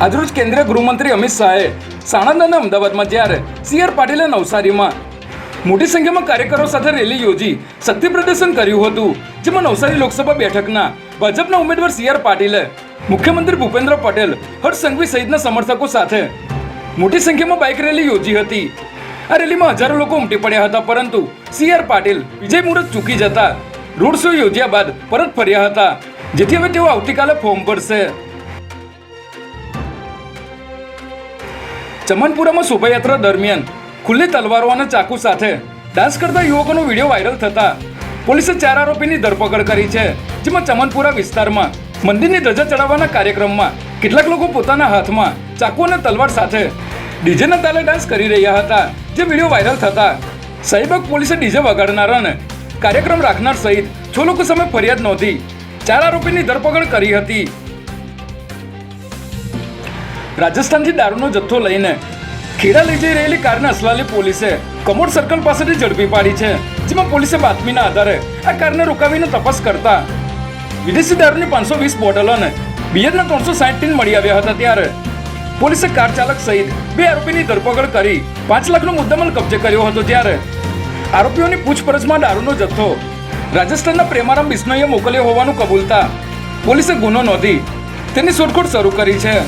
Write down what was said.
આજરોજ કેન્દ્રીય ગૃહમંત્રી અમિત શાહે સાણંદ અને અમદાવાદમાં જ્યારે સી.આર. પાટીલે નવસારીમાં મોટી સંખ્યામાં કાર્યકરો સાથે રેલી યોજી શક્તિ પ્રદર્શન કર્યું હતું, જેમાં નવસારી લોકસભા બેઠકના ભાજપના ઉમેદવાર સી.આર. પાટીલે મુખ્યમંત્રી ભૂપેન્દ્ર પટેલ, હર્ષ સંઘવી સહિતના સમર્થકો સાથે મોટી સંખ્યામાં બાઇક રેલી યોજી હતી। આ રેલીમાં હજારો લોકો ઉમટી પડ્યા હતા, પરંતુ સી.આર. પાટીલ વિજય મુહૂર્ત ચૂકી જતા રોડ શો યોજ્યા બાદ પરત ફર્યા હતા, જેથી હવે તેઓ આવતીકાલે ફોર્મ ભરશે। ચમનપુરામાં શોભાયાત્રા દરમિયાન ખુલ્લી તલવારો અને ચાકુ સાથે ડાન્સ કરતા યુવકોનો વિડીયો વાયરલ થતા પોલીસે 4 આરોપીની ધરપકડ કરી છે, જેમાં ચમનપુરા વિસ્તારમાં મંદિરની ધજા ચડાવવાના કાર્યક્રમમાં કેટલાક લોકો પોતાના હાથમાં ચાકુ અને તલવાર સાથે ડીજેના તાલે ડાન્સ કરી રહ્યા હતા, જે વિડીયો વાયરલ થતા શાહીબાગ પોલીસે ડીજે વગાડનાર અને કાર્યક્રમ રાખનાર સહિત 6 લોકો સામે ફરિયાદ નોંધી 4 આરોપીની ધરપકડ કરી હતી। રાજસ્થાનથી દારૂનો જથ્થો લઈને ખેડા લઈ જઈ રહેલી કારને અસલાલી પોલીસે કમોડ સર્કલ પાસેથી ઝડપી પાડી છે, જેમાં પોલીસે બાતમીના આધારે આ કારને રોકાવીને તપાસ કરતા વિદેશી દારૂની 520 બોટલ અને બિયરના 360 ટીન મળી આવ્યા હતા। ત્યારે પોલીસે કાર ચાલક સહિત 2 આરોપીની ધરપકડ કરી 5 લાખનો મુદ્દામાલ કબજે કર્યો હતો। ત્યારે આરોપીઓની પૂછપરછમાં દારૂનો જથ્થો રાજસ્થાનના પ્રેમારામ બિશ્નોઈએ મોકલ્યો હોવાનું કબૂલતા પોલીસે ગુનો નોંધી તેની શોધખોળ શરૂ કરી છે।